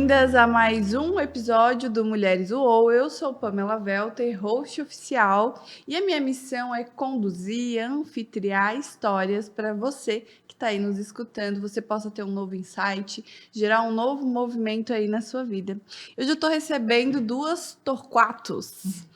bem-vindas a mais um episódio do Mulheres UOL. Eu sou Pamela Welter, host oficial, e a minha missão é conduzir, anfitriar histórias para você que está aí nos escutando, você possa ter um novo insight, gerar um novo movimento aí na sua vida. Hoje eu estou recebendo duas Torquatos. Isso.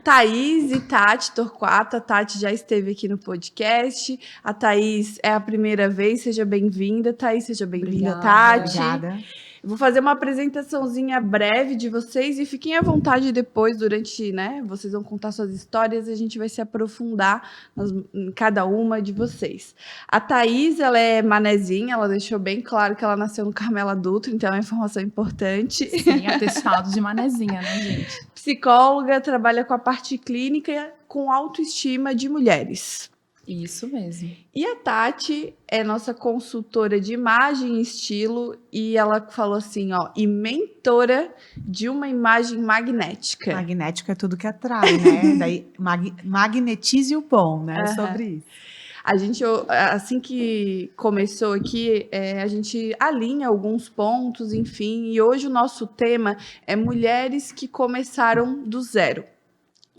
Thaís e Tati Torquato. A Tati já esteve aqui no podcast. A Thaís é a primeira vez. Seja bem-vinda, Thaís. Seja bem-vinda, Tati. Obrigada. Eu vou fazer uma apresentaçãozinha breve de vocês e fiquem à vontade depois, durante, vocês vão contar suas histórias e a gente vai se aprofundar em cada uma de vocês. A Thaís, ela é manezinha, ela deixou bem claro que ela nasceu no Carmela Dutra, então é uma informação importante. Sim, atestado de manezinha, né, gente? Psicóloga, trabalha com a parte clínica com autoestima de mulheres. Isso mesmo. E a Tati é nossa consultora de imagem e estilo, e ela falou assim, e mentora de uma imagem magnética. Magnética é tudo que atrai, né? Daí magnetize o bom, né? Uhum. Sobre isso. A gente, assim que começou aqui, a gente alinha alguns pontos, enfim, e hoje o nosso tema é mulheres que começaram do zero.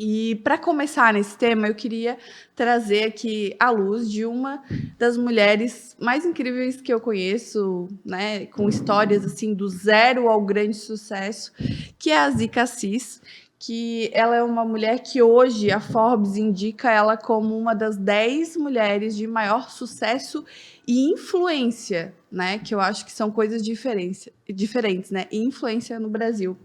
E para começar nesse tema, eu queria trazer aqui a luz de uma das mulheres mais incríveis que eu conheço, né, com histórias assim do zero ao grande sucesso, que é a Zica Assis, que ela é uma mulher que hoje a Forbes indica ela como uma das 10 mulheres de maior sucesso e influência, né, que eu acho que são coisas diferentes, né, e influência no Brasil.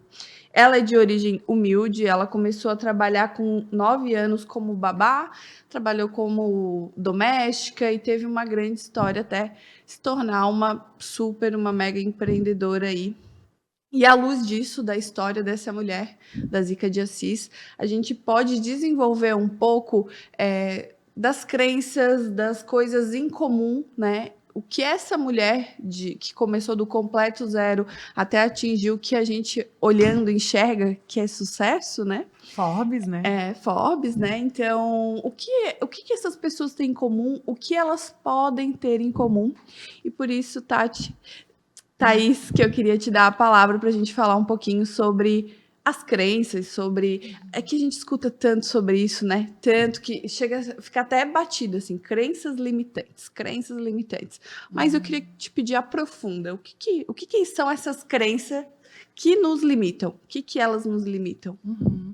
Ela é de origem humilde, ela começou a trabalhar com 9 anos como babá, trabalhou como doméstica e teve uma grande história até se tornar uma mega empreendedora aí. E à luz disso, da história dessa mulher, da Zica de Assis, a gente pode desenvolver um pouco das crenças, das coisas em comum, né? O que essa mulher que começou do completo zero até atingir o que a gente, olhando, enxerga que é sucesso, né? Forbes, né? Forbes, né? Então, o que essas pessoas têm em comum? O que elas podem ter em comum? E por isso, Thaís, que eu queria te dar a palavra para a gente falar um pouquinho sobre as crenças, é que a gente escuta tanto sobre isso, né? Tanto que fica até batido, assim, crenças limitantes. Mas eu queria te pedir, aprofunda. O que são essas crenças que nos limitam? O que elas nos limitam? Uhum.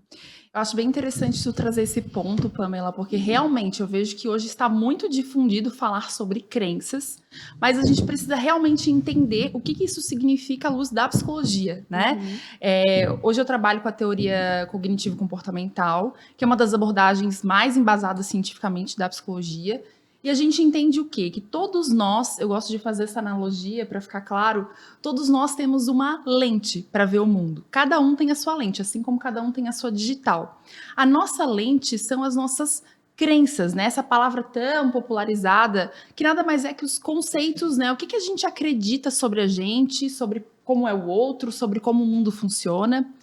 Eu acho bem interessante tu trazer esse ponto, Pamela, porque realmente eu vejo que hoje está muito difundido falar sobre crenças, mas a gente precisa realmente entender o que isso significa à luz da psicologia, né? Uhum. Hoje eu trabalho com a teoria cognitivo-comportamental, que é uma das abordagens mais embasadas cientificamente da psicologia. E a gente entende o quê? Que todos nós, eu gosto de fazer essa analogia para ficar claro, todos nós temos uma lente para ver o mundo. Cada um tem a sua lente, assim como cada um tem a sua digital. A nossa lente são as nossas crenças, né? Essa palavra tão popularizada, que nada mais é que os conceitos, né? O que a gente acredita sobre a gente, sobre como é o outro, sobre como o mundo funciona.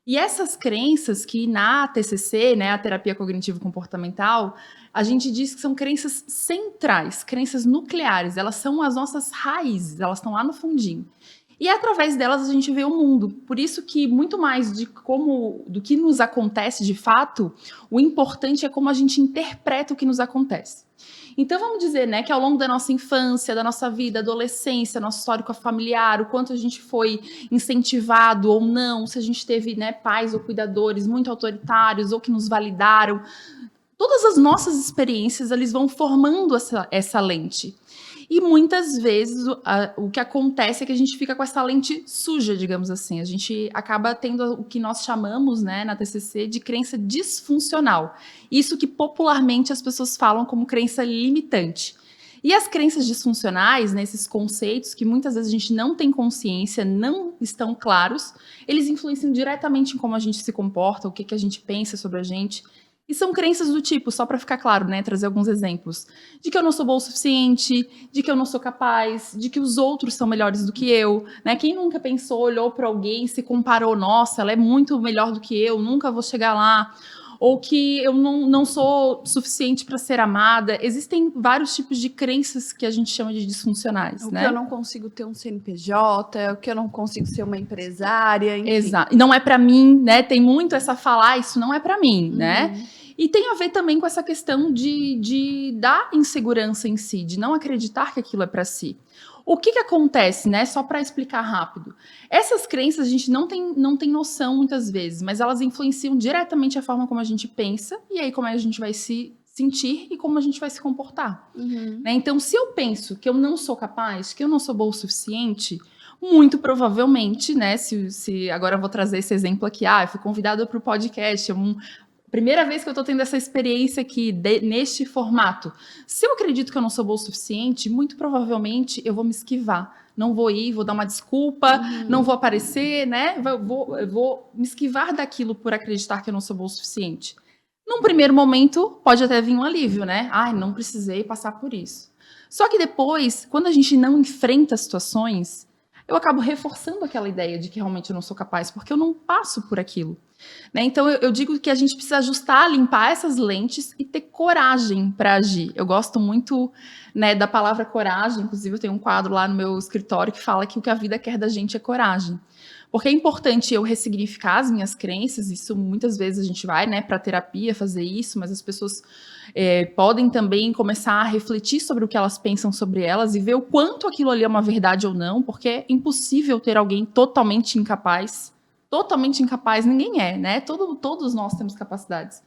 E essas crenças que na TCC, né, a terapia cognitivo-comportamental, a gente diz que são crenças centrais, crenças nucleares, elas são as nossas raízes, elas estão lá no fundinho. E através delas a gente vê o mundo. Por isso que muito mais do que nos acontece de fato, o importante é como a gente interpreta o que nos acontece. Então vamos dizer, né, que ao longo da nossa infância, da nossa vida, adolescência, nosso histórico familiar, o quanto a gente foi incentivado ou não, se a gente teve, né, pais ou cuidadores muito autoritários ou que nos validaram, todas as nossas experiências eles vão formando essa lente. E muitas vezes o que acontece é que a gente fica com essa lente suja, digamos assim. A gente acaba tendo o que nós chamamos, né, na TCC de crença disfuncional. Isso que popularmente as pessoas falam como crença limitante. E as crenças disfuncionais, né, esses conceitos que muitas vezes a gente não tem consciência, não estão claros, eles influenciam diretamente em como a gente se comporta, o que a gente pensa sobre a gente. E são crenças do tipo, só para ficar claro, né, trazer alguns exemplos, de que eu não sou boa o suficiente, de que eu não sou capaz, de que os outros são melhores do que eu, né? Quem nunca pensou, olhou para alguém, se comparou, nossa, ela é muito melhor do que eu, nunca vou chegar lá. ou que eu não sou suficiente para ser amada. Existem vários tipos de crenças que a gente chama de disfuncionais, O né? que eu não consigo ter um CNPJ, o que eu não consigo ser uma empresária, enfim. Exato. E não é para mim, né? Tem muito essa falar, isso não é para mim, né? Uhum. E tem a ver também com essa questão da insegurança em si, de não acreditar que aquilo é para si. O que acontece, né? Só para explicar rápido. Essas crenças a gente não tem noção muitas vezes, mas elas influenciam diretamente a forma como a gente pensa e aí como a gente vai se sentir e como a gente vai se comportar. Uhum. Né? Então, se eu penso que eu não sou capaz, que eu não sou boa o suficiente, muito provavelmente, né? Se agora eu vou trazer esse exemplo aqui, eu fui convidada para o podcast, primeira vez que eu tô tendo essa experiência aqui, neste formato. Se eu acredito que eu não sou boa o suficiente, muito provavelmente eu vou me esquivar. Não vou ir, vou dar uma desculpa, não vou aparecer, né? Eu vou me esquivar daquilo por acreditar que eu não sou boa o suficiente. Num primeiro momento, pode até vir um alívio, né? Ai, não precisei passar por isso. Só que depois, quando a gente não enfrenta situações, eu acabo reforçando aquela ideia de que realmente eu não sou capaz, porque eu não passo por aquilo. Né? Então, eu digo que a gente precisa ajustar, limpar essas lentes e ter coragem para agir. Eu gosto muito, né, da palavra coragem, inclusive eu tenho um quadro lá no meu escritório que fala que o que a vida quer da gente é coragem. Porque é importante eu ressignificar as minhas crenças, isso muitas vezes a gente vai, né, para terapia fazer isso, mas as pessoas podem também começar a refletir sobre o que elas pensam sobre elas e ver o quanto aquilo ali é uma verdade ou não, porque é impossível ter alguém totalmente incapaz. Totalmente incapaz, ninguém é, né? Todos nós temos capacidades.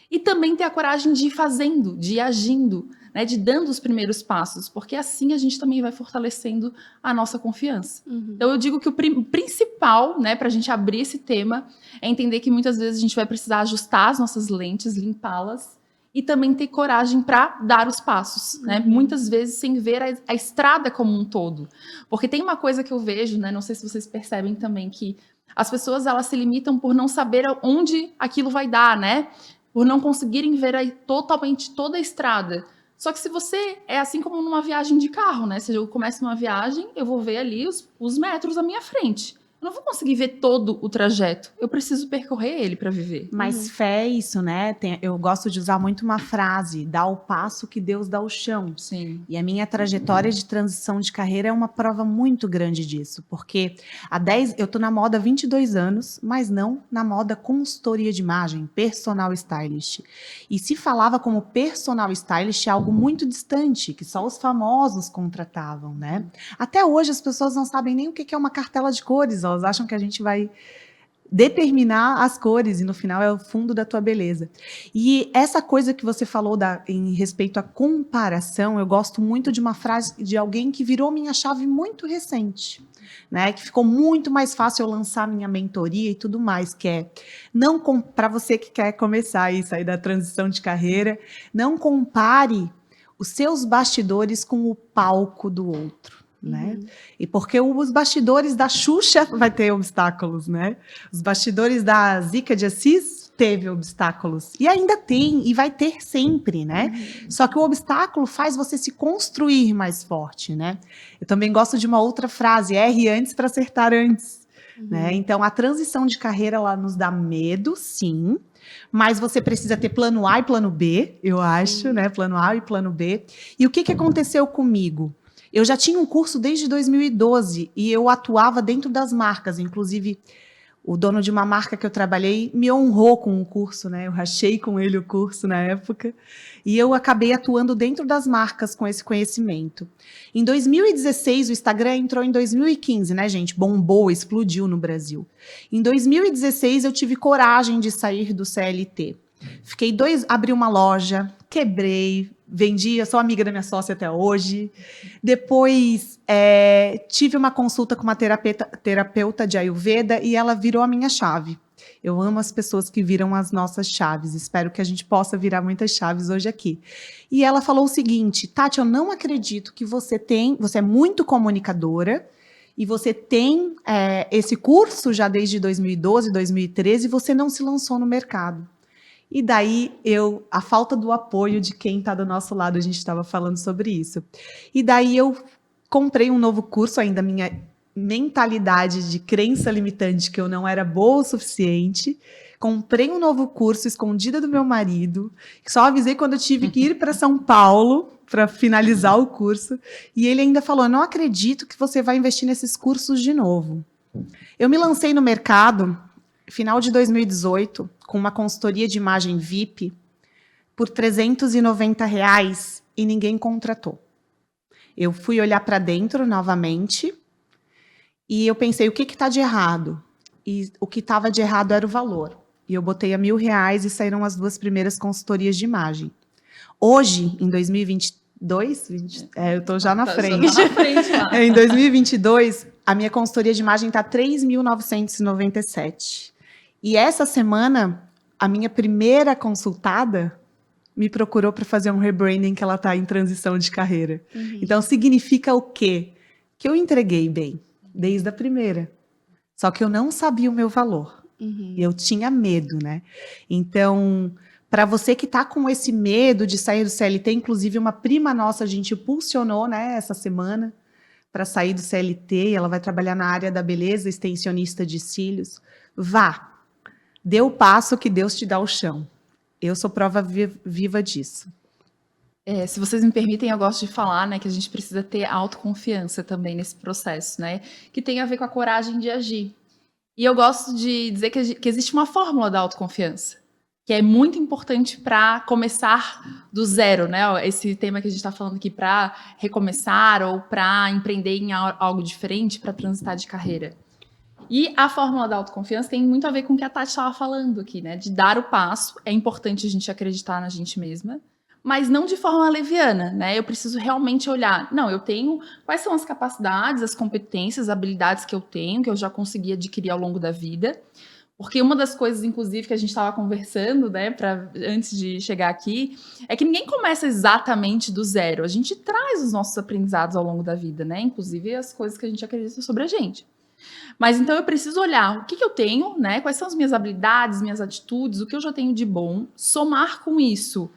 E também ter a coragem de ir fazendo, de ir agindo, né? De dando os primeiros passos, porque assim a gente também vai fortalecendo a nossa confiança. Uhum. Então eu digo que o principal, né, para a gente abrir esse tema, é entender que muitas vezes a gente vai precisar ajustar as nossas lentes, limpá-las, e também ter coragem para dar os passos, né? Muitas vezes sem ver a estrada como um todo. Porque tem uma coisa que eu vejo, né? Não sei se vocês percebem também, que as pessoas, elas se limitam por não saber onde aquilo vai dar, né? Por não conseguirem ver totalmente toda a estrada. Só que se você é assim como numa viagem de carro, né? Se eu começo uma viagem, eu vou ver ali os metros à minha frente. Eu não vou conseguir ver todo o trajeto. Eu preciso percorrer ele para viver. Mas fé é isso, né? Eu gosto de usar muito uma frase: dá o passo que Deus dá o chão. Sim. E a minha trajetória de transição de carreira é uma prova muito grande disso, porque eu tô na moda há 22 anos, mas não na moda consultoria de imagem, personal stylist. E se falava como personal stylist é algo muito distante, que só os famosos contratavam, né? Até hoje as pessoas não sabem nem o que é uma cartela de cores, elas acham que a gente vai determinar as cores e no final é o fundo da tua beleza. E essa coisa que você falou em respeito à comparação, eu gosto muito de uma frase de alguém que virou minha chave muito recente, né? Que ficou muito mais fácil eu lançar minha mentoria e tudo mais, que é para você que quer começar e sair da transição de carreira, não compare os seus bastidores com o palco do outro. Né? E porque os bastidores da Xuxa vai ter obstáculos, né? Os bastidores da Zica de Assis teve obstáculos e ainda tem e vai ter sempre, né? Só que o obstáculo faz você se construir mais forte, né? Eu também gosto de uma outra frase: erre antes para acertar antes, né? Então a transição de carreira ela nos dá medo, sim. Mas você precisa ter plano A e plano B, eu acho, né? Plano A e plano B. E o que aconteceu comigo? Eu já tinha um curso desde 2012 e eu atuava dentro das marcas. Inclusive, o dono de uma marca que eu trabalhei me honrou com o curso, né? Eu rachei com ele o curso na época. E eu acabei atuando dentro das marcas com esse conhecimento. Em 2016, o Instagram entrou em 2015, né, gente? Bombou, explodiu no Brasil. Em 2016, eu tive coragem de sair do CLT. Abri uma loja, quebrei, vendi, eu sou amiga da minha sócia até hoje. Depois, tive uma consulta com uma terapeuta de Ayurveda e ela virou a minha chave. Eu amo as pessoas que viram as nossas chaves. Espero que a gente possa virar muitas chaves hoje aqui. E ela falou o seguinte: Tati, eu não acredito que você é muito comunicadora e você tem esse curso já desde 2012, 2013 e você não se lançou no mercado. E daí, a falta do apoio de quem está do nosso lado, a gente estava falando sobre isso. E daí eu comprei um novo curso, ainda minha mentalidade de crença limitante, que eu não era boa o suficiente. comprei um novo curso escondida do meu marido, só avisei quando eu tive que ir para São Paulo para finalizar o curso, e ele ainda falou, não acredito que você vai investir nesses cursos de novo. Eu me lancei no mercado, final de 2018, com uma consultoria de imagem VIP, por R$390 e ninguém contratou. Eu fui olhar para dentro novamente e eu pensei, o que está de errado? E o que estava de errado era o valor. E eu botei a R$1.000 e saíram as 2 primeiras consultorias de imagem. Hoje, em 2022, eu estou já na frente. Já tá na frente lá. Em 2022, a minha consultoria de imagem está R$3.997. E essa semana, a minha primeira consultada me procurou para fazer um rebranding que ela está em transição de carreira. Uhum. Então, significa o quê? Que eu entreguei bem, desde a primeira. Só que eu não sabia o meu valor. Uhum. Eu tinha medo, né? Então, para você que está com esse medo de sair do CLT, inclusive uma prima nossa, a gente impulsionou, né, essa semana, para sair do CLT, ela vai trabalhar na área da beleza, extensionista de cílios. Vá, dê o passo que Deus te dá o chão. Eu sou prova viva disso. Se vocês me permitem, eu gosto de falar, né, que a gente precisa ter autoconfiança também nesse processo, né, que tem a ver com a coragem de agir. E eu gosto de dizer que existe uma fórmula da autoconfiança, que é muito importante para começar do zero, né, esse tema que a gente está falando aqui, para recomeçar ou para empreender em algo diferente, para transitar de carreira. E a fórmula da autoconfiança tem muito a ver com o que a Tati estava falando aqui, né, de dar o passo. É importante a gente acreditar na gente mesma, mas não de forma leviana, né? Eu preciso realmente olhar, não, eu tenho, quais são as capacidades, as competências, as habilidades que eu já consegui adquirir ao longo da vida, porque uma das coisas, inclusive, que a gente estava conversando, né, antes de chegar aqui, é que ninguém começa exatamente do zero, a gente traz os nossos aprendizados ao longo da vida, né, inclusive as coisas que a gente acredita sobre a gente. Mas então eu preciso olhar o que eu tenho, né, quais são as minhas habilidades, minhas atitudes, o que eu já tenho de bom, somar com isso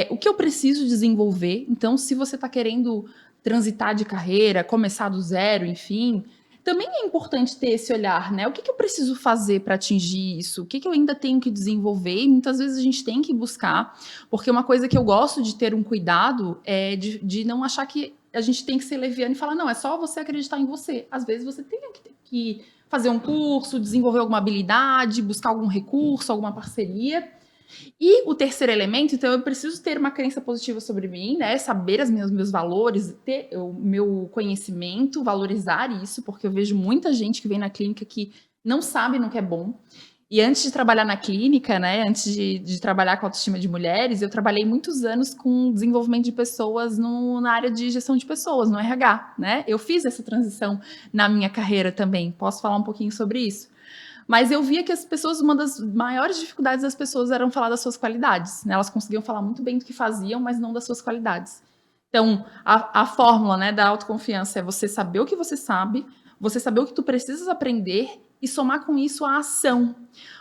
o que eu preciso desenvolver. Então, se você está querendo transitar de carreira, começar do zero, enfim, também é importante ter esse olhar, né? O que eu preciso fazer para atingir isso? O que eu ainda tenho que desenvolver? E muitas vezes a gente tem que buscar, porque uma coisa que eu gosto de ter um cuidado é de não achar que a gente tem que ser leviano e falar, não, é só você acreditar em você. Às vezes você tem que fazer um curso, desenvolver alguma habilidade, buscar algum recurso, alguma parceria. E o terceiro elemento, então, eu preciso ter uma crença positiva sobre mim, né? Saber os meus valores, ter o meu conhecimento, valorizar isso, porque eu vejo muita gente que vem na clínica que não sabe no que é bom. E antes de trabalhar na clínica, né? Antes de trabalhar com autoestima de mulheres, eu trabalhei muitos anos com desenvolvimento de pessoas na área de gestão de pessoas, no RH, né? Eu fiz essa transição na minha carreira também. Posso falar um pouquinho sobre isso? Mas eu via que as pessoas, uma das maiores dificuldades das pessoas eram falar das suas qualidades, né? Elas conseguiam falar muito bem do que faziam, mas não das suas qualidades. Então, a fórmula, né, da autoconfiança é você saber o que você sabe, você saber o que tu precisas aprender e somar com isso a ação.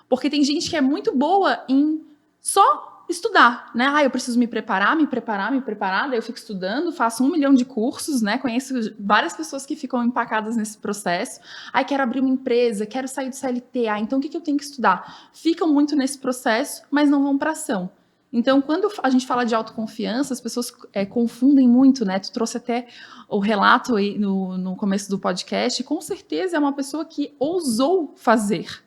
Porque tem gente que é muito boa em só estudar, né? Eu preciso me preparar, daí eu fico estudando, faço 1 milhão de cursos, né? Conheço várias pessoas que ficam empacadas nesse processo. Quero abrir uma empresa, quero sair do CLT, então o que eu tenho que estudar? Ficam muito nesse processo, mas não vão para ação. Então, quando a gente fala de autoconfiança, as pessoas confundem muito, né? Tu trouxe até o relato aí no começo do podcast, e com certeza é uma pessoa que ousou fazer,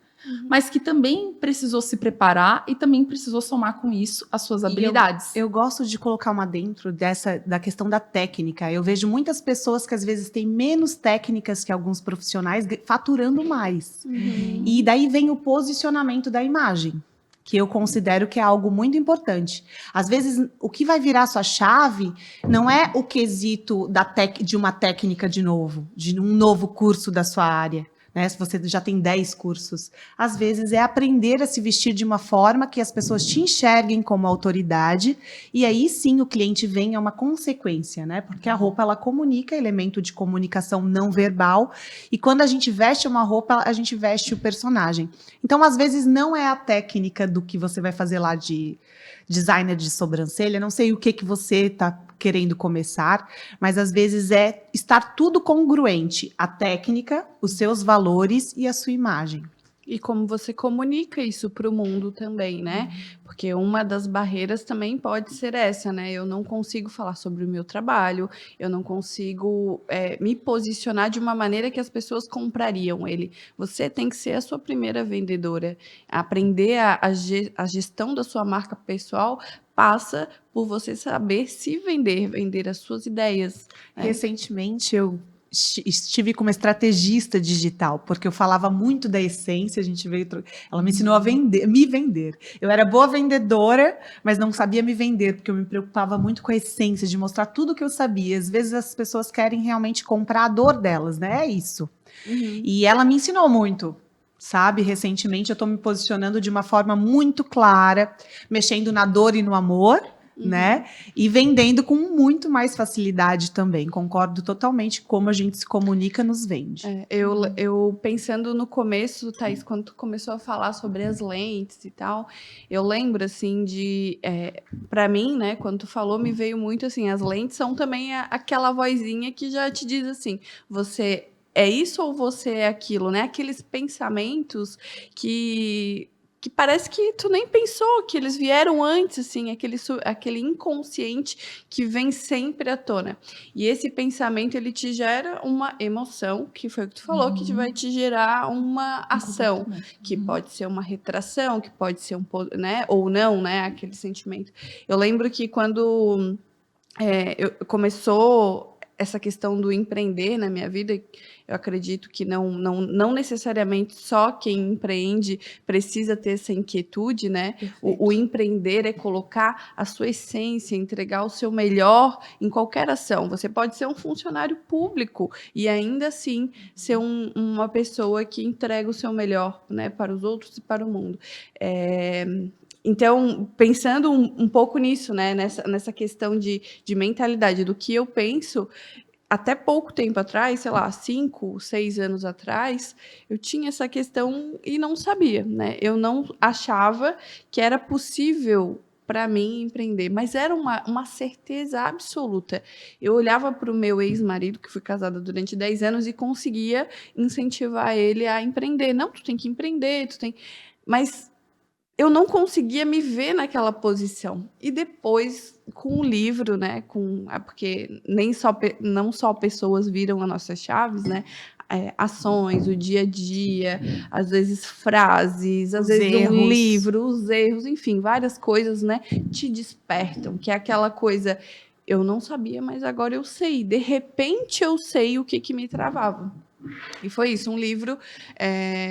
mas que também precisou se preparar e também precisou somar com isso as suas habilidades. Eu gosto de colocar uma dentro da questão da técnica. Eu vejo muitas pessoas que às vezes têm menos técnicas que alguns profissionais faturando mais. Uhum. E daí vem o posicionamento da imagem, que eu considero que é algo muito importante. Às vezes, o que vai virar sua chave não é o quesito de uma técnica de um novo curso da sua área, né? Se você já tem 10 cursos. Às vezes, é aprender a se vestir de uma forma que as pessoas te enxerguem como autoridade, e aí sim o cliente vem, é uma consequência, né? Porque a roupa, ela comunica, elemento de comunicação não verbal, e quando a gente veste uma roupa, a gente veste o personagem. Então, às vezes, não é a técnica do que você vai fazer lá de designer de sobrancelha, não sei o que você está querendo começar, mas às vezes é estar tudo congruente, a técnica, os seus valores e a sua imagem. E como você comunica isso para o mundo também, né? Porque uma das barreiras também pode ser essa, né? Eu não consigo falar sobre o meu trabalho, eu não consigo me posicionar de uma maneira que as pessoas comprariam ele. Você tem que ser a sua primeira vendedora. Aprender a gestão da sua marca pessoal passa por você saber se vender, vender as suas ideias. Recentemente eu estive com uma estrategista digital, porque eu falava muito da essência, a gente veio, ela me ensinou a vender, me vender. Eu era boa vendedora, mas não sabia me vender, porque eu me preocupava muito com a essência, de mostrar tudo que eu sabia. Às vezes as pessoas querem realmente comprar a dor delas, né? É isso. E ela me ensinou muito. Sabe, recentemente eu estou me posicionando de uma forma muito clara, mexendo na dor e no amor, né? E vendendo com muito mais facilidade também. Concordo totalmente como a gente se comunica nos vende. Eu pensando no começo, Thaís, quando tu começou a falar sobre as lentes e tal, eu lembro, assim, para mim, né, quando tu falou, me veio muito, assim, as lentes são também aquela vozinha que já te diz, assim, você é isso ou você é aquilo, né? Aqueles pensamentos que parece que tu nem pensou, que eles vieram antes, assim, aquele inconsciente que vem sempre à tona. E esse pensamento, ele te gera uma emoção, que foi o que tu falou, que vai te gerar uma ação, que pode ser uma retração, que pode ser né, ou não, né, aquele sentimento. Eu lembro que quando começou essa questão do empreender na minha vida, eu acredito que não necessariamente só quem empreende precisa ter essa inquietude, né? O empreender é colocar a sua essência, entregar o seu melhor em qualquer ação. Você pode ser um funcionário público e ainda assim ser uma pessoa que entrega o seu melhor, né, para os outros e para o mundo. Então, pensando um pouco nisso, né, nessa questão de mentalidade, do que eu penso, até pouco tempo atrás, sei lá, 5, 6 anos atrás, eu tinha essa questão e não sabia, né? Eu não achava que era possível para mim empreender, mas era uma certeza absoluta. Eu olhava para o meu ex-marido, que fui casada durante 10 anos, e conseguia incentivar ele a empreender. Não, tu tem que empreender, tu tem... Mas eu não conseguia me ver naquela posição. E depois, com o livro, né, porque não só pessoas viram as nossas chaves, né, ações, o dia a dia, às vezes frases, às vezes um livro, os erros, enfim, várias coisas, né, te despertam, que é aquela coisa, eu não sabia, mas agora eu sei. De repente eu sei o que me travava. E foi isso, um livro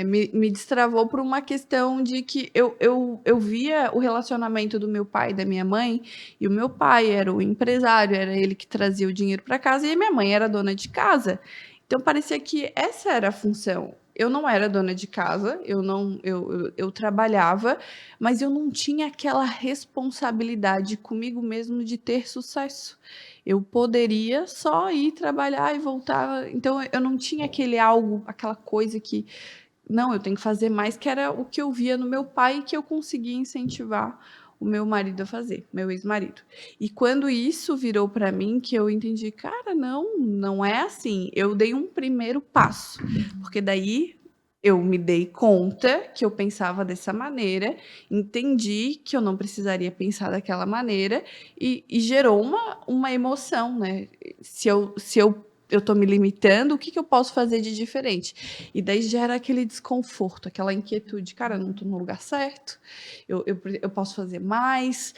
me destravou por uma questão de que eu via o relacionamento do meu pai e da minha mãe, e o meu pai era o empresário, era ele que trazia o dinheiro para casa, e a minha mãe era dona de casa. Então, parecia que essa era a função. Eu não era dona de casa, eu trabalhava, mas eu não tinha aquela responsabilidade comigo mesmo de ter sucesso. Eu poderia só ir trabalhar e voltar. Então, eu não tinha aquela coisa que, não, eu tenho que fazer mais, que era o que eu via no meu pai e que eu conseguia incentivar o meu marido a fazer, meu ex-marido. E quando isso virou para mim, que eu entendi, cara, não é assim. Eu dei um primeiro passo, porque daí eu me dei conta que eu pensava dessa maneira, entendi que eu não precisaria pensar daquela maneira e gerou uma emoção, né? Se eu estou me limitando, o que eu posso fazer de diferente? E daí gera aquele desconforto, aquela inquietude. Cara, eu não estou no lugar certo, eu posso fazer mais,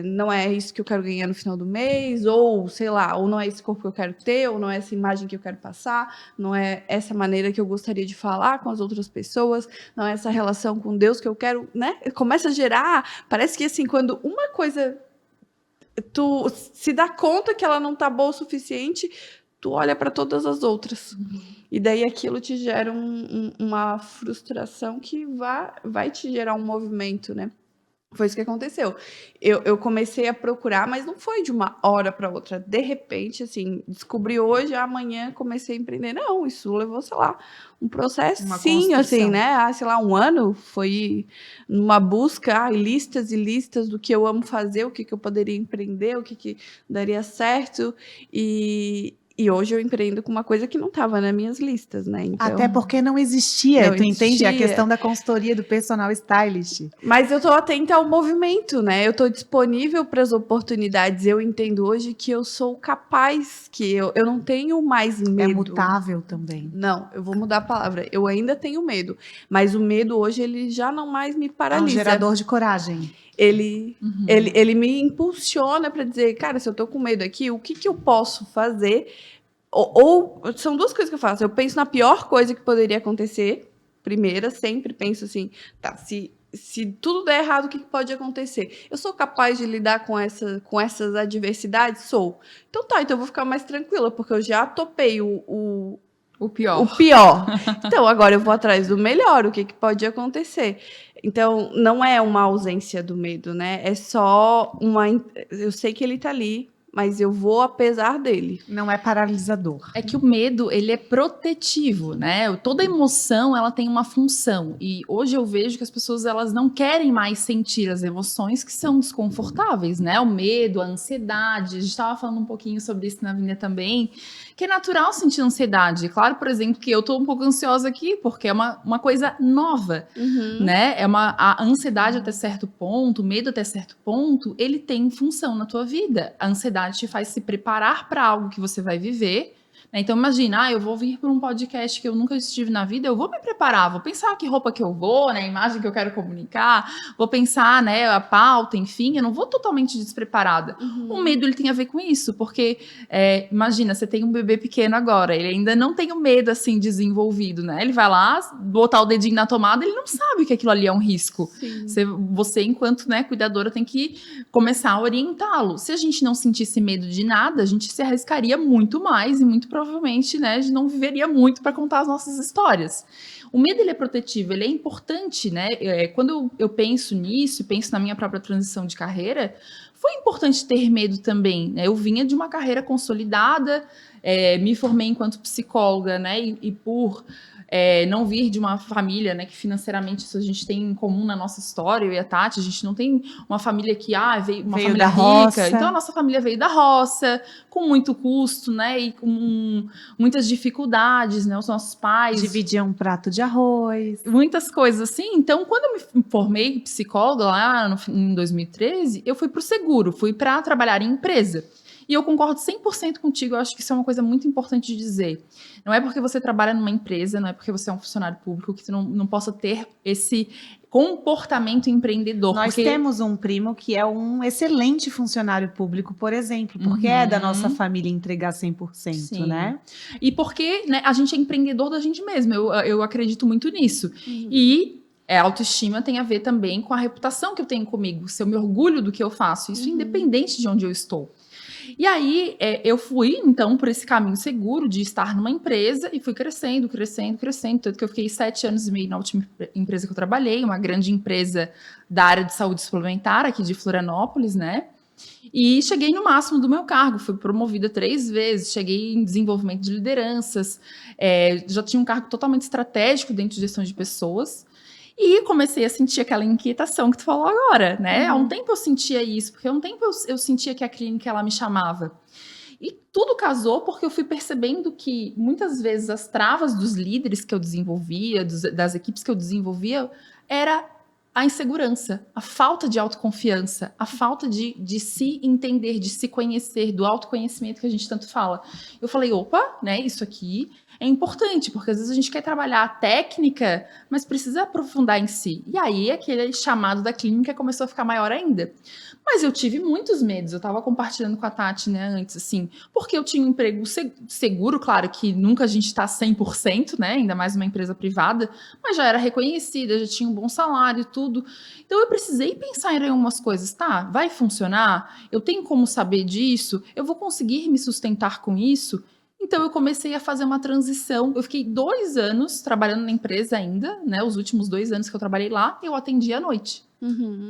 não é isso que eu quero ganhar no final do mês, ou sei lá, ou não é esse corpo que eu quero ter, ou não é essa imagem que eu quero passar, não é essa maneira que eu gostaria de falar com as outras pessoas, não é essa relação com Deus que eu quero, né? Começa a gerar, parece que assim, quando uma coisa tu se dá conta que ela não está boa o suficiente, tu olha para todas as outras. E daí aquilo te gera uma frustração que vai te gerar um movimento, né? Foi isso que aconteceu. Eu comecei a procurar, mas não foi de uma hora para outra. De repente, assim, descobri hoje, amanhã comecei a empreender. Não, isso levou, sei lá, um processinho, assim, né? Sei lá, um ano. Foi numa busca, listas e listas do que eu amo fazer, o que eu poderia empreender, o que daria certo. E hoje eu empreendo com uma coisa que não estava nas minhas listas, né? Então, Até porque não existia, não tu entende? A existia. questão da consultoria do personal stylist. Mas eu tô atenta ao movimento, né? Eu tô disponível para as oportunidades. Eu entendo hoje que eu sou capaz, que eu não tenho mais medo. É mutável também. Não, eu vou mudar a palavra. Eu ainda tenho medo, mas o medo hoje ele já não mais me É um paralisa. gerador de coragem. Ele me impulsiona para dizer, cara, se eu tô com medo aqui, o que que eu posso fazer? Ou são duas coisas que eu faço. Eu penso na pior coisa que poderia acontecer. Primeira, sempre penso assim, tá, se tudo der errado, o que pode acontecer? Eu sou capaz de lidar com essas adversidades? Sou. Então tá, então eu vou ficar mais tranquila, porque eu já topei o pior. Então, agora eu vou atrás do melhor, o que pode acontecer. Então, não é uma ausência do medo, né? É só eu sei que ele tá ali, mas eu vou apesar dele. Não é paralisador. É que o medo, ele é protetivo, né? Toda emoção, ela tem uma função. E hoje eu vejo que as pessoas, elas não querem mais sentir as emoções que são desconfortáveis, né? O medo, a ansiedade. A gente estava falando um pouquinho sobre isso na vinda também, que é natural sentir ansiedade. Claro, por exemplo, que eu tô um pouco ansiosa aqui, porque é uma coisa nova, né? A ansiedade até certo ponto, o medo até certo ponto, ele tem função na tua vida. A ansiedade te faz se preparar para algo que você vai viver, né? Então imagina, eu vou vir para um podcast que eu nunca estive na vida, eu vou me preparar, vou pensar que roupa que eu vou, né, a imagem que eu quero comunicar, vou pensar, né, a pauta, enfim, eu não vou totalmente despreparada. O medo, ele tem a ver com isso, porque imagina, você tem um bebê pequeno agora, ele ainda não tem o medo assim desenvolvido, né? Ele vai lá, botar o dedinho na tomada, ele não sabe que aquilo ali é um risco. Você enquanto, né, cuidadora, tem que começar a orientá-lo. Se a gente não sentisse medo de nada, a gente se arriscaria muito mais e muito provavelmente, né, a gente não viveria muito para contar as nossas histórias. O medo, ele é protetivo, ele é importante, né? Quando eu penso nisso, penso na minha própria transição de carreira, foi importante ter medo também, né? Eu vinha de uma carreira consolidada, me formei enquanto psicóloga, né? E por não vir de uma família, né, que financeiramente isso a gente tem em comum na nossa história, eu e a Tati, a gente não tem uma família que veio uma família da rica, roça. então a nossa família veio da roça, com muito custo, né, e com muitas dificuldades, né, os nossos pais Dividia um prato de arroz. muitas coisas assim. Então, quando eu me formei psicóloga lá em 2013, eu fui para o seguro, fui para trabalhar em empresa. E eu concordo 100% contigo, eu acho que isso é uma coisa muito importante de dizer. Não é porque você trabalha numa empresa, não é porque você é um funcionário público que você não possa ter esse comportamento empreendedor. Nós temos um primo que é um excelente funcionário público, por exemplo, porque é da nossa família entregar 100%, Sim. né? E porque, né, a gente é empreendedor da gente mesmo, eu acredito muito nisso. E a autoestima tem a ver também com a reputação que eu tenho comigo, se eu me orgulho do que eu faço, isso independente de onde eu estou. E aí, eu fui, então, por esse caminho seguro de estar numa empresa e fui crescendo, tanto que eu fiquei 7 anos e meio na última empresa que eu trabalhei, uma grande empresa da área de saúde suplementar aqui de Florianópolis, né? E cheguei no máximo do meu cargo, fui promovida 3 vezes, cheguei em desenvolvimento de lideranças, já tinha um cargo totalmente estratégico dentro de gestão de pessoas. E comecei a sentir aquela inquietação que tu falou agora, né? Há um tempo eu sentia isso, porque há um tempo eu sentia que a clínica, ela me chamava. E tudo casou porque eu fui percebendo que, muitas vezes, as travas dos líderes que eu desenvolvia, das equipes que eu desenvolvia, era a insegurança, a falta de autoconfiança, a falta de se entender, de se conhecer, do autoconhecimento que a gente tanto fala. Eu falei, opa, né, isso aqui é importante, porque às vezes a gente quer trabalhar a técnica, mas precisa aprofundar em si. E aí, aquele chamado da clínica começou a ficar maior ainda. Mas eu tive muitos medos, eu estava compartilhando com a Tati, né, antes, assim, porque eu tinha um emprego seguro, claro que nunca a gente está 100%, né, ainda mais uma empresa privada, mas já era reconhecida, já tinha um bom salário e tudo. Então, eu precisei pensar em algumas coisas, tá, vai funcionar? Eu tenho como saber disso? Eu vou conseguir me sustentar com isso? Então, eu comecei a fazer uma transição. Eu fiquei 2 anos trabalhando na empresa ainda, né? Os últimos 2 anos que eu trabalhei lá, eu atendi à noite.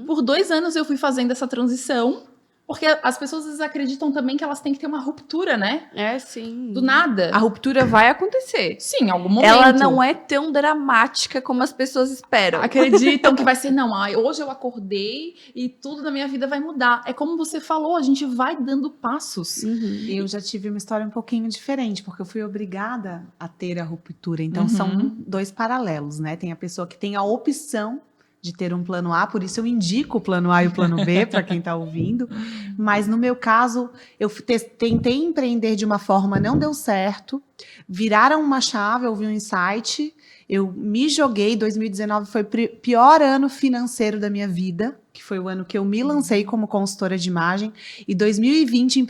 Por 2 anos, eu fui fazendo essa transição Porque as pessoas às vezes acreditam também que elas têm que ter uma ruptura, né? Sim. Do nada. A ruptura vai acontecer. Sim, em algum momento. Ela não é tão dramática como as pessoas esperam. Acreditam que vai ser, não, hoje eu acordei e tudo na minha vida vai mudar. É como você falou, a gente vai dando passos. Eu já tive uma história um pouquinho diferente, porque eu fui obrigada a ter a ruptura. Então, são dois paralelos, né? Tem a pessoa que tem a opção de ter um plano A, por isso eu indico o plano A e o plano B para quem está ouvindo. Mas no meu caso, eu tentei empreender de uma forma, não deu certo. Viraram uma chave, eu vi um insight, eu me joguei. 2019 foi o pior ano financeiro da minha vida, que foi o ano que eu me lancei como consultora de imagem. E 2020,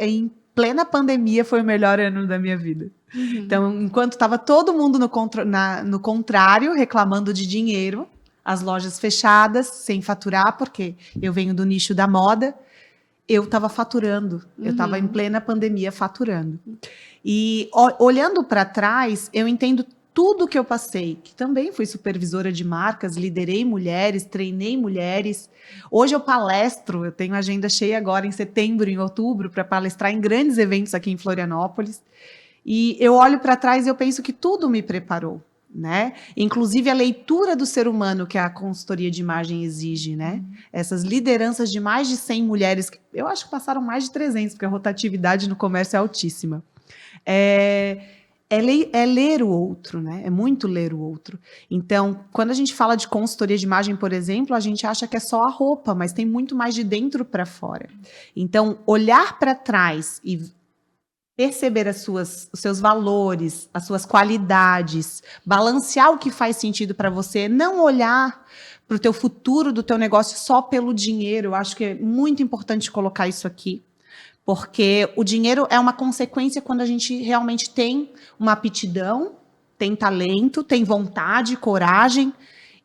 em plena pandemia, foi o melhor ano da minha vida. Então, enquanto estava todo mundo no contrário, reclamando de dinheiro, as lojas fechadas, sem faturar, porque eu venho do nicho da moda, eu estava faturando. Eu estava em plena pandemia faturando. E olhando para trás, eu entendo tudo que eu passei, que também fui supervisora de marcas, liderei mulheres, treinei mulheres. Hoje eu palestro, eu tenho agenda cheia agora em setembro, em outubro, para palestrar em grandes eventos aqui em Florianópolis. E eu olho para trás e eu penso que tudo me preparou, né? Inclusive a leitura do ser humano que a consultoria de imagem exige, né? Essas lideranças de mais de 100 mulheres, eu acho que passaram mais de 300, porque a rotatividade no comércio é altíssima. É ler o outro, né? É muito ler o outro. Então, quando a gente fala de consultoria de imagem, por exemplo, a gente acha que é só a roupa, mas tem muito mais de dentro para fora. Então, olhar para trás e perceber os seus valores, as suas qualidades, balancear o que faz sentido para você, não olhar para o teu futuro do teu negócio só pelo dinheiro. Eu acho que é muito importante colocar isso aqui, porque o dinheiro é uma consequência quando a gente realmente tem uma aptidão, tem talento, tem vontade, coragem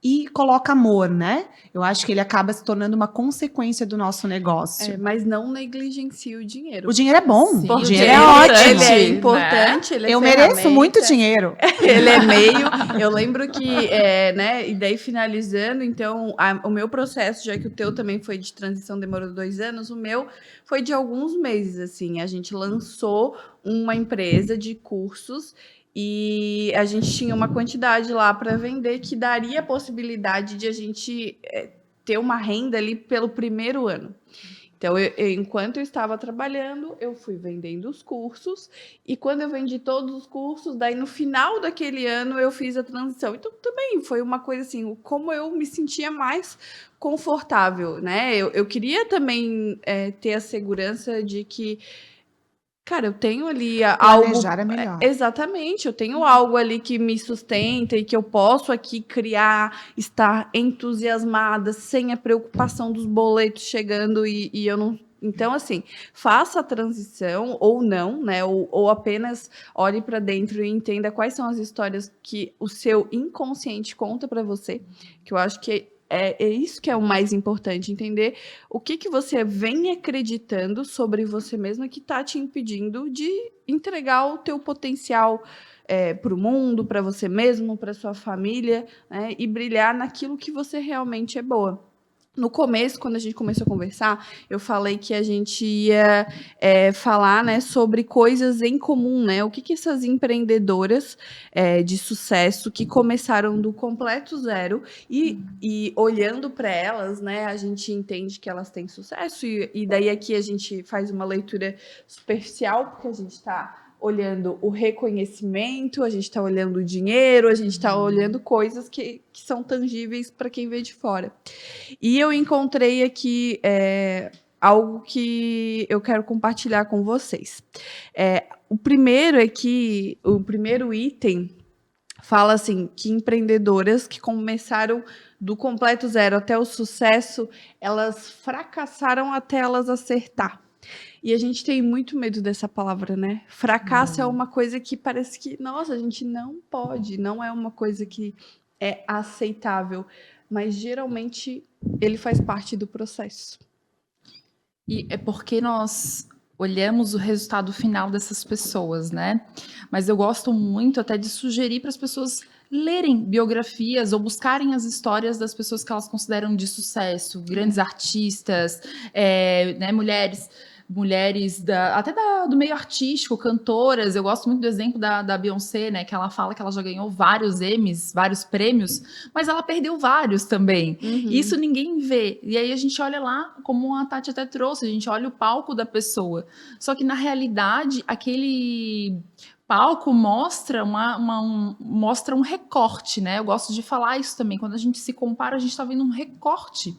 e coloca amor, né? Eu acho que ele acaba se tornando uma consequência do nosso negócio. Mas não negligencie o dinheiro. O dinheiro é bom, Sim, o dinheiro é ótimo. Ele é importante, ele é Eu ferramenta. mereço muito dinheiro. Ele é meio. Eu lembro que, né? E daí finalizando, então, o meu processo, já que o teu também foi de transição, demorou 2 anos, o meu foi de alguns meses, assim. A gente lançou uma empresa de cursos e a gente tinha uma quantidade lá para vender que daria a possibilidade de a gente ter uma renda ali pelo primeiro ano. Então, enquanto eu estava trabalhando, eu fui vendendo os cursos, e quando eu vendi todos os cursos, daí no final daquele ano eu fiz a transição. Então, também foi uma coisa assim, como eu me sentia mais confortável, né? Eu queria também ter a segurança de que, cara, eu tenho ali algo... Planejar é melhor. Exatamente, eu tenho algo ali que me sustenta e que eu posso aqui criar, estar entusiasmada, sem a preocupação dos boletos chegando e eu não... Então, assim, faça a transição ou não, né? Ou apenas olhe para dentro e entenda quais são as histórias que o seu inconsciente conta para você, que eu acho que é isso que é o mais importante, entender o que você vem acreditando sobre você mesmo que está te impedindo de entregar o teu potencial para o mundo, para você mesmo, para sua família, né, e brilhar naquilo que você realmente é boa. No começo, quando a gente começou a conversar, eu falei que a gente ia falar, né, sobre coisas em comum, né? O que essas empreendedoras de sucesso que começaram do completo zero e olhando para elas, né, a gente entende que elas têm sucesso e daí aqui a gente faz uma leitura superficial, porque a gente está olhando o reconhecimento, a gente está olhando o dinheiro, a gente está olhando coisas que são tangíveis para quem vê de fora. E eu encontrei aqui algo que eu quero compartilhar com vocês. O primeiro o primeiro item fala assim, que empreendedoras que começaram do completo zero até o sucesso, elas fracassaram até elas acertar. E a gente tem muito medo dessa palavra, né? Fracasso é uma coisa que parece que, nossa, a gente não pode, não é uma coisa que é aceitável, mas geralmente ele faz parte do processo. E é porque nós olhamos o resultado final dessas pessoas, né? Mas eu gosto muito até de sugerir para as pessoas lerem biografias ou buscarem as histórias das pessoas que elas consideram de sucesso, grandes artistas, né, mulheres até do meio artístico, cantoras. Eu gosto muito do exemplo da Beyoncé, né, que ela fala que ela já ganhou vários Emmys, vários prêmios, mas ela perdeu vários também. Isso ninguém vê. E aí a gente olha lá, como a Tati até trouxe, a gente olha o palco da pessoa. Só que na realidade, aquele palco mostra mostra um recorte, né? Eu gosto de falar isso também. Quando a gente se compara, a gente está vendo um recorte.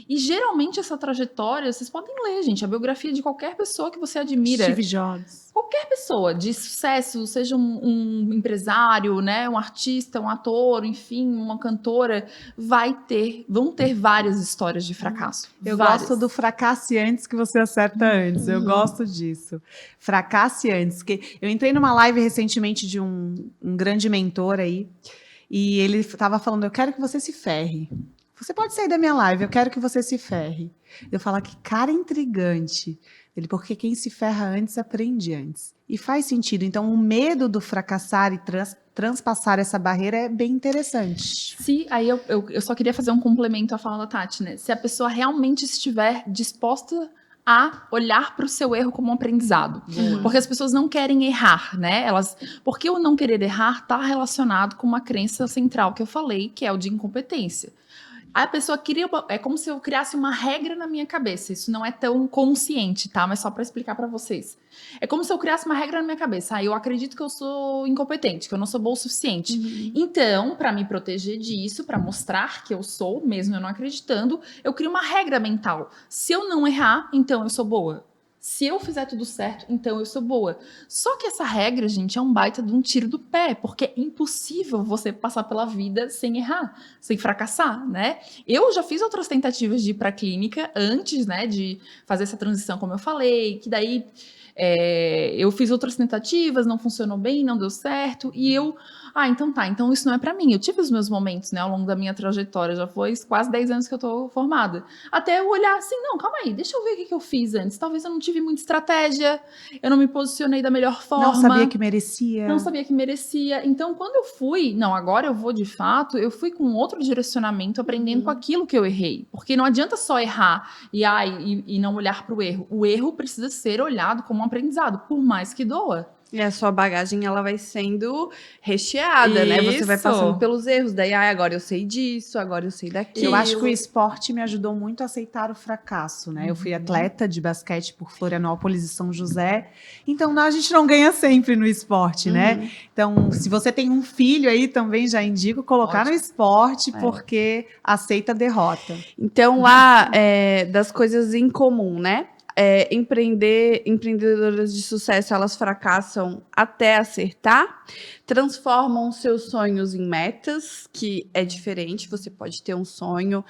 E geralmente essa trajetória, vocês podem ler, gente, a biografia de qualquer pessoa que você admira. Steve Jobs. Qualquer pessoa de sucesso, seja um empresário, né, um artista, um ator, enfim, uma cantora, vão ter várias histórias de fracasso. Eu várias. gosto do fracasse antes que você acerta antes. Eu gosto disso. Fracasse antes. Que eu entrei numa live recentemente de um grande mentor aí, e ele estava falando, eu quero que você se ferre. Você pode sair da minha live, eu quero que você se ferre. Eu falo, que cara intrigante. Ele, porque quem se ferra antes aprende antes. E faz sentido. Então, o medo do fracassar e transpassar essa barreira é bem interessante. Se, aí eu só queria fazer um complemento à fala da Tati, né? Se a pessoa realmente estiver disposta a olhar para o seu erro como um aprendizado. Porque as pessoas não querem errar, né? Porque o não querer errar está relacionado com uma crença central que eu falei, que é o de incompetência. A pessoa é como se eu criasse uma regra na minha cabeça. Isso não é tão consciente, tá? Mas só para explicar para vocês. É como se eu criasse uma regra na minha cabeça. Eu acredito que eu sou incompetente, que eu não sou boa o suficiente. Então, para me proteger disso, para mostrar que eu sou, mesmo eu não acreditando, eu crio uma regra mental. Se eu não errar, então eu sou boa. Se eu fizer tudo certo, então eu sou boa. Só que essa regra, gente, é um baita de um tiro do pé, porque é impossível você passar pela vida sem errar, sem fracassar, né? Eu já fiz outras tentativas de ir para a clínica antes, né, de fazer essa transição, como eu falei, que daí eu fiz outras tentativas, não funcionou bem, não deu certo, e então tá, então isso não é pra mim. Eu tive os meus momentos, né, ao longo da minha trajetória, já foi quase 10 anos que eu tô formada. Até eu olhar assim, não, calma aí, deixa eu ver o que eu fiz antes. Talvez eu não tive muita estratégia, eu não me posicionei da melhor forma. Não sabia que merecia. Não sabia que merecia. Então, quando eu fui, agora eu vou de fato, eu fui com outro direcionamento, aprendendo com aquilo que eu errei. Porque não adianta só errar e não olhar pro erro. O erro precisa ser olhado como um aprendizado, por mais que doa. E a sua bagagem, ela vai sendo recheada, né? Você vai passando pelos erros. Daí, agora eu sei disso, agora eu sei daquilo. Eu acho que o esporte me ajudou muito a aceitar o fracasso, né? Eu fui atleta de basquete por Florianópolis e São José. Então, a gente não ganha sempre no esporte, né? Então, se você tem um filho aí, também já indico colocar no esporte, porque aceita a derrota. Então, das coisas em comum, né? Empreendedoras de sucesso, elas fracassam até acertar, transformam seus sonhos em metas, que é diferente. Você pode ter um sonho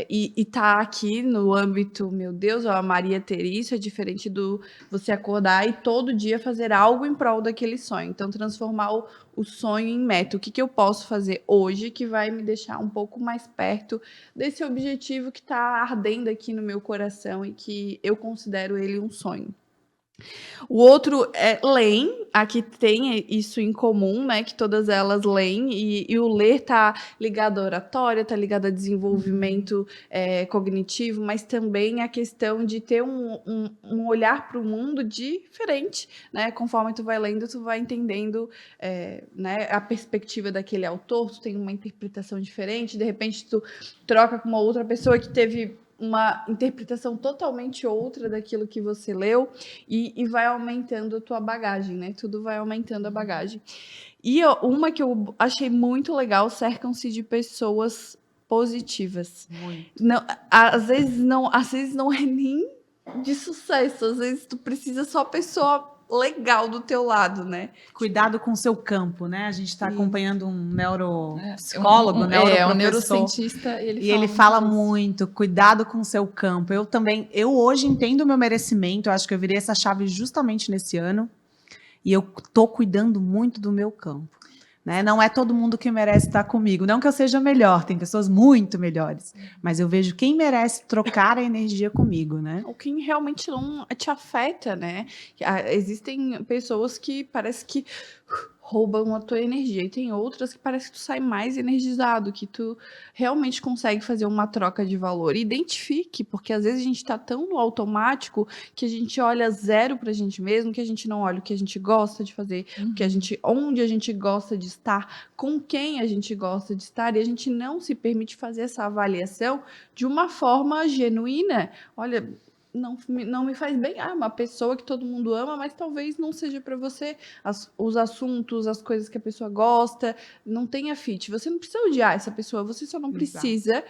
e tá aqui no âmbito, meu Deus, eu amaria ter isso, é diferente do você acordar e todo dia fazer algo em prol daquele sonho. Então, transformar o sonho em meta. O que eu posso fazer hoje que vai me deixar um pouco mais perto desse objetivo que está ardendo aqui no meu coração e que eu considero ele um sonho. O outro é leem, aqui tem isso em comum, né? Que todas elas leem, e o ler tá ligado à oratória, tá ligado a desenvolvimento cognitivo, mas também a questão de ter um olhar para o mundo diferente, né? Conforme tu vai lendo, tu vai entendendo né, a perspectiva daquele autor, tu tem uma interpretação diferente, de repente tu troca com uma outra pessoa que teve uma interpretação totalmente outra daquilo que você leu e vai aumentando a tua bagagem, né? Tudo vai aumentando a bagagem. E uma que eu achei muito legal, cercam-se de pessoas positivas. Muito. Não, às vezes não é nem de sucesso, às vezes tu precisa só pessoa legal do teu lado, né? Cuidado com o seu campo, né? A gente está acompanhando um neuropsicólogo, um neurocientista, e ele fala muito, cuidado com o seu campo. Eu hoje entendo o meu merecimento, eu acho que eu virei essa chave justamente nesse ano, e eu tô cuidando muito do meu campo. Né? Não é todo mundo que merece estar comigo. Não que eu seja melhor, tem pessoas muito melhores. Mas eu vejo quem merece trocar a energia comigo, né? Ou quem realmente não te afeta, né? Existem pessoas que parece que roubam a tua energia. E tem outras que parece que tu sai mais energizado, que tu realmente consegue fazer uma troca de valor. Identifique, porque às vezes a gente tá tão no automático que a gente olha zero pra gente mesmo, que a gente não olha o que a gente gosta de fazer, o que a gente, onde a gente gosta de estar, com quem a gente gosta de estar, e a gente não se permite fazer essa avaliação de uma forma genuína. Olha, não me faz bem. Uma pessoa que todo mundo ama, mas talvez não seja para você. Os assuntos, as coisas que a pessoa gosta, não tenha fit. Você não precisa odiar essa pessoa, você só não precisa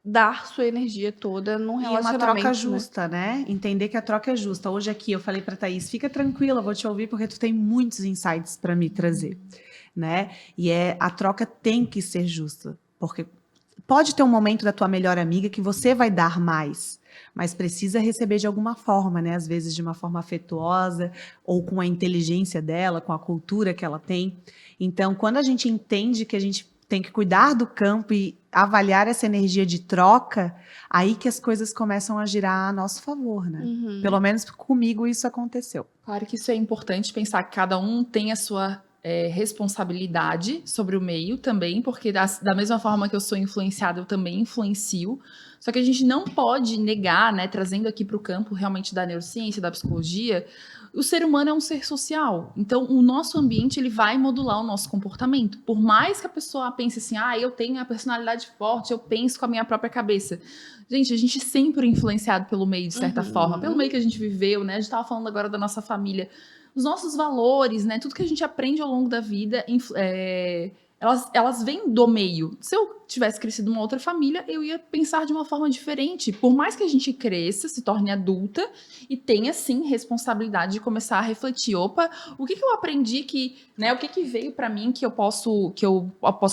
dar sua energia toda num E uma relacionamento. troca justa, né? Entender que a troca é justa. Hoje aqui eu falei para Thaís, fica tranquila, vou te ouvir porque tu tem muitos insights para me trazer, né? E a troca tem que ser justa, porque pode ter um momento da tua melhor amiga que você vai dar mais, mas precisa receber de alguma forma, né? Às vezes de uma forma afetuosa ou com a inteligência dela, com a cultura que ela tem. Então, quando a gente entende que a gente tem que cuidar do campo e avaliar essa energia de troca, aí que as coisas começam a girar a nosso favor, né? Pelo menos comigo isso aconteceu. Claro que isso é importante pensar que cada um tem a sua responsabilidade sobre o meio também, porque da mesma forma que eu sou influenciada, eu também influencio. Só que a gente não pode negar, né, trazendo aqui para o campo realmente da neurociência, da psicologia, o ser humano é um ser social. Então, o nosso ambiente ele vai modular o nosso comportamento. Por mais que a pessoa pense assim, eu tenho a personalidade forte, eu penso com a minha própria cabeça. Gente, a gente sempre é influenciado pelo meio, de certa forma, pelo meio que a gente viveu, né? A gente estava falando agora da nossa família. Os nossos valores, né? Tudo que a gente aprende ao longo da vida, elas vêm do meio. Se eu tivesse crescido numa outra família, eu ia pensar de uma forma diferente. Por mais que a gente cresça, se torne adulta e tenha, sim, responsabilidade de começar a refletir. Opa, o que eu aprendi que, né? O que veio para mim que eu posso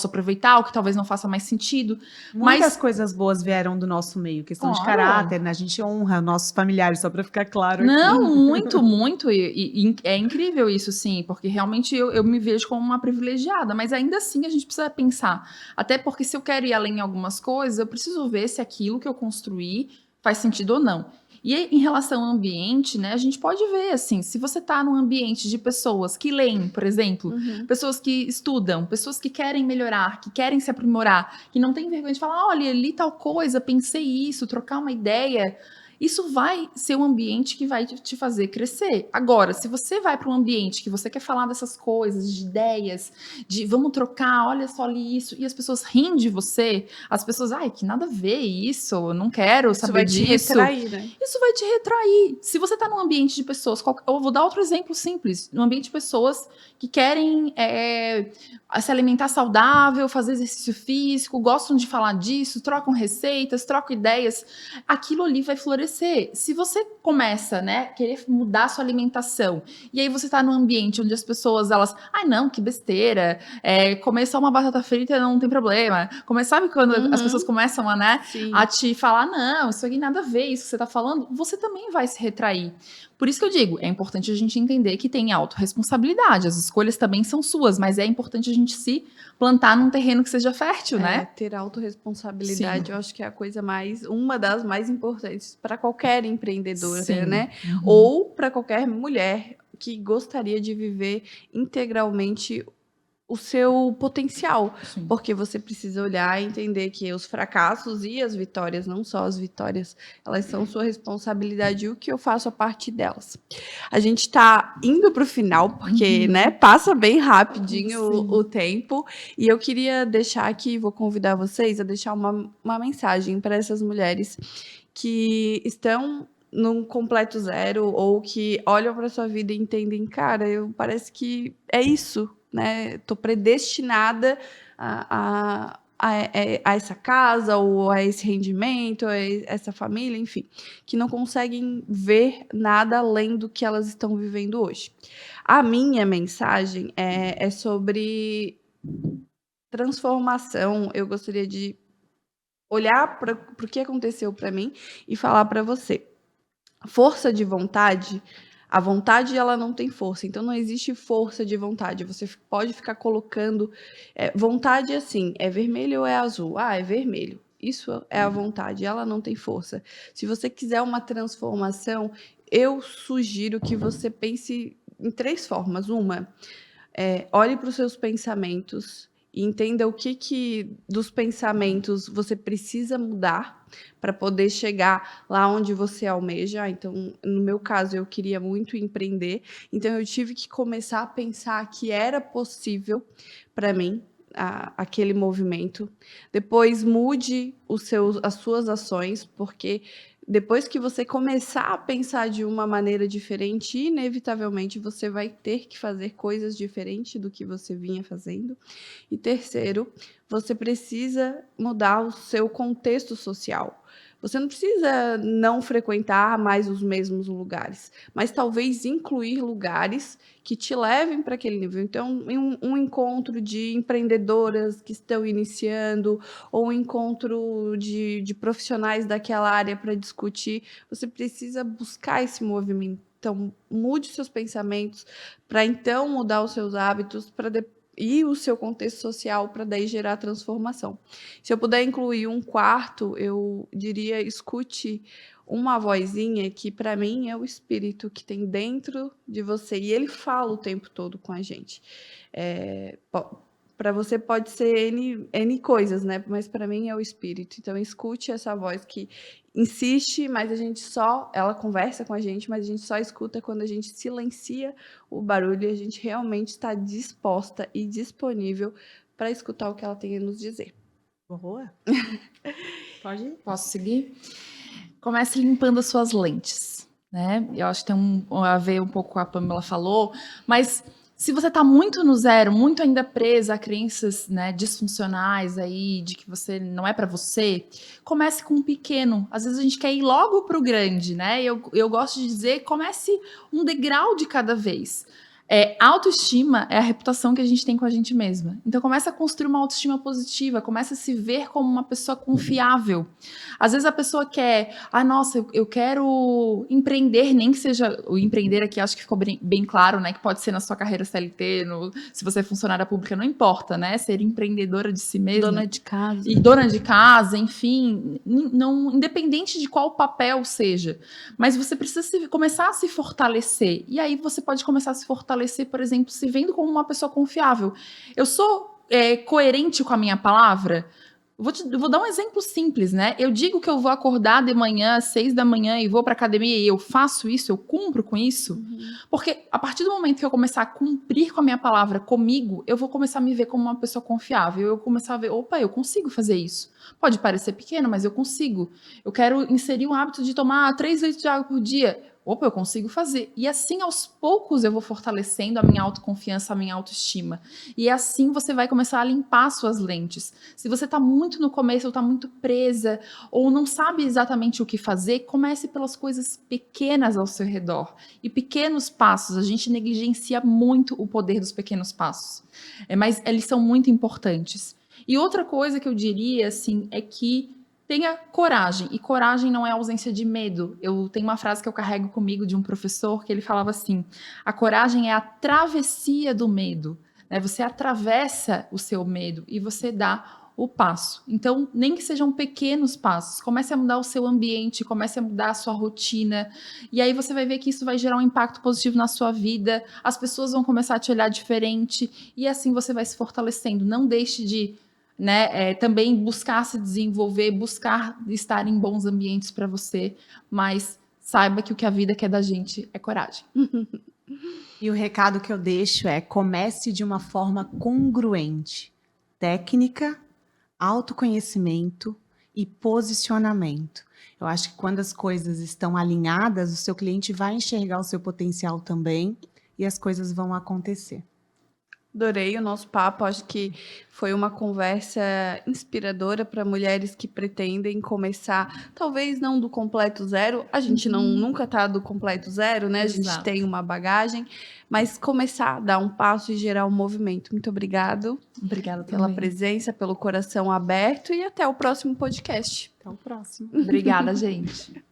aproveitar, o que talvez não faça mais sentido. Muitas coisas boas vieram do nosso meio, questão de caráter, né? A gente honra nossos familiares, só para ficar claro. Não, muito, muito. E é incrível isso, sim, porque realmente eu me vejo como uma privilegiada, mas ainda assim a gente precisa pensar. Até porque se eu quero ir além em algumas coisas, eu preciso ver se aquilo que eu construí faz sentido ou não. E em relação ao ambiente, né, a gente pode ver, assim, se você está num ambiente de pessoas que leem, por exemplo, pessoas que estudam, pessoas que querem melhorar, que querem se aprimorar, que não tem vergonha de falar, olha, li tal coisa, pensei isso, trocar uma ideia, isso vai ser um ambiente que vai te fazer crescer. Agora, se você vai para um ambiente que você quer falar dessas coisas, de ideias, de vamos trocar, olha só ali isso, e as pessoas riem de você, as pessoas, que nada a ver isso, eu não quero saber disso. Isso vai te retrair, né? Isso vai te retrair. Se você está num ambiente de pessoas, eu vou dar outro exemplo simples, num ambiente de pessoas que querem se alimentar saudável, fazer exercício físico, gostam de falar disso, trocam receitas, trocam ideias, aquilo ali vai florescer. Se você começa, né, querer mudar a sua alimentação, e aí você tá num ambiente onde as pessoas, elas, não, que besteira, comer só uma batata frita não tem problema. Sabe quando as pessoas começam a te falar, não, isso aqui nada a ver, isso que você tá falando, você também vai se retrair. Por isso que eu digo, é importante a gente entender que tem autorresponsabilidade, as escolhas também são suas, mas é importante a gente se plantar num terreno que seja fértil, né? Ter autorresponsabilidade, eu acho que é uma das mais importantes para qualquer empreendedora, né? Ou para qualquer mulher que gostaria de viver integralmente o seu potencial, porque você precisa olhar e entender que os fracassos e as vitórias, não só as vitórias, elas são sua responsabilidade e o que eu faço a partir delas. A gente está indo para o final, porque né, passa bem rapidinho o tempo, e eu queria deixar aqui, vou convidar vocês a deixar uma mensagem para essas mulheres que estão num completo zero ou que olham para sua vida e entendem, cara, parece que é isso, né? Tô predestinada a essa casa ou a esse rendimento, a essa família, enfim, que não conseguem ver nada além do que elas estão vivendo hoje. A minha mensagem é sobre transformação. Eu gostaria de olhar para o que aconteceu para mim e falar para você. Força de vontade, a vontade ela não tem força, então não existe força de vontade. Você pode ficar colocando vontade assim, é vermelho ou é azul? É vermelho. Isso é a vontade, ela não tem força. Se você quiser uma transformação, eu sugiro que você pense em 3 formas. Uma, olhe para os seus pensamentos e entenda o que dos pensamentos você precisa mudar para poder chegar lá onde você almeja. Então, no meu caso, eu queria muito empreender, então eu tive que começar a pensar que era possível para mim aquele movimento. Depois, mude as suas ações, porque depois que você começar a pensar de uma maneira diferente, inevitavelmente você vai ter que fazer coisas diferentes do que você vinha fazendo. E terceiro, você precisa mudar o seu contexto social. Você não precisa não frequentar mais os mesmos lugares, mas talvez incluir lugares que te levem para aquele nível. Então, um encontro de empreendedoras que estão iniciando, ou um encontro de profissionais daquela área para discutir, você precisa buscar esse movimento. Então, mude seus pensamentos para então mudar os seus hábitos, e o seu contexto social para daí gerar transformação. Se eu puder incluir um quarto, eu diria, escute uma vozinha que para mim é o espírito que tem dentro de você, e ele fala o tempo todo com a gente. Para você pode ser N coisas, né? Mas para mim é o espírito. Então escute essa voz que insiste, mas ela conversa com a gente, mas a gente só escuta quando a gente silencia o barulho e a gente realmente está disposta e disponível para escutar o que ela tem a nos dizer. Boa. Pode ir? Posso seguir? Comece limpando as suas lentes, né? Eu acho que tem a ver um pouco com a Pamela falou, mas se você está muito no zero, muito ainda presa a crenças, né, disfuncionais aí, de que você não é para você, comece com um pequeno. Às vezes a gente quer ir logo para o grande, né? Eu gosto de dizer, comece um degrau de cada vez. Autoestima é a reputação que a gente tem com a gente mesma. Então, começa a construir uma autoestima positiva, começa a se ver como uma pessoa confiável. Às vezes a pessoa quer, nossa, eu quero empreender, nem que seja, o empreender aqui acho que ficou bem claro, né, que pode ser na sua carreira CLT, se você é funcionária pública, não importa, né, ser empreendedora de si mesma. Dona de casa. E dona de casa, enfim, independente de qual papel seja. Mas você precisa começar a se fortalecer. E aí você pode começar a se fortalecer, por exemplo, se vendo como uma pessoa confiável. Eu sou coerente com a minha palavra? Vou dar um exemplo simples, né? Eu digo que eu vou acordar de manhã, às 6 da manhã, e vou para academia, e eu faço isso, eu cumpro com isso. Uhum. Porque a partir do momento que eu começar a cumprir com a minha palavra comigo, eu vou começar a me ver como uma pessoa confiável. Eu vou começar a ver, opa, eu consigo fazer isso. Pode parecer pequeno, mas eu consigo. Eu quero inserir um hábito de tomar 3 litros de água por dia. Opa, eu consigo fazer. E assim, aos poucos, eu vou fortalecendo a minha autoconfiança, a minha autoestima. E assim você vai começar a limpar suas lentes. Se você está muito no começo, ou está muito presa, ou não sabe exatamente o que fazer, comece pelas coisas pequenas ao seu redor. E pequenos passos, a gente negligencia muito o poder dos pequenos passos. Mas eles são muito importantes. E outra coisa que eu diria, assim, é que tenha coragem, e coragem não é ausência de medo. Eu tenho uma frase que eu carrego comigo de um professor que ele falava assim: a coragem é a travessia do medo, né? Você atravessa o seu medo e você dá o passo. Então, nem que sejam pequenos passos, comece a mudar o seu ambiente, comece a mudar a sua rotina, e aí você vai ver que isso vai gerar um impacto positivo na sua vida, as pessoas vão começar a te olhar diferente, e assim você vai se fortalecendo. Não deixe de também buscar se desenvolver, buscar estar em bons ambientes para você, mas saiba que o que a vida quer da gente é coragem. E o recado que eu deixo é: comece de uma forma congruente. Técnica, autoconhecimento e posicionamento. Eu acho que quando as coisas estão alinhadas, o seu cliente vai enxergar o seu potencial também e as coisas vão acontecer. Adorei o nosso papo, acho que foi uma conversa inspiradora para mulheres que pretendem começar, talvez não do completo zero, a gente nunca está do completo zero, né? Exato. A gente tem uma bagagem, mas começar a dar um passo e gerar um movimento. Muito obrigada pela presença, pelo coração aberto, e até o próximo podcast. Até o próximo. Obrigada, gente.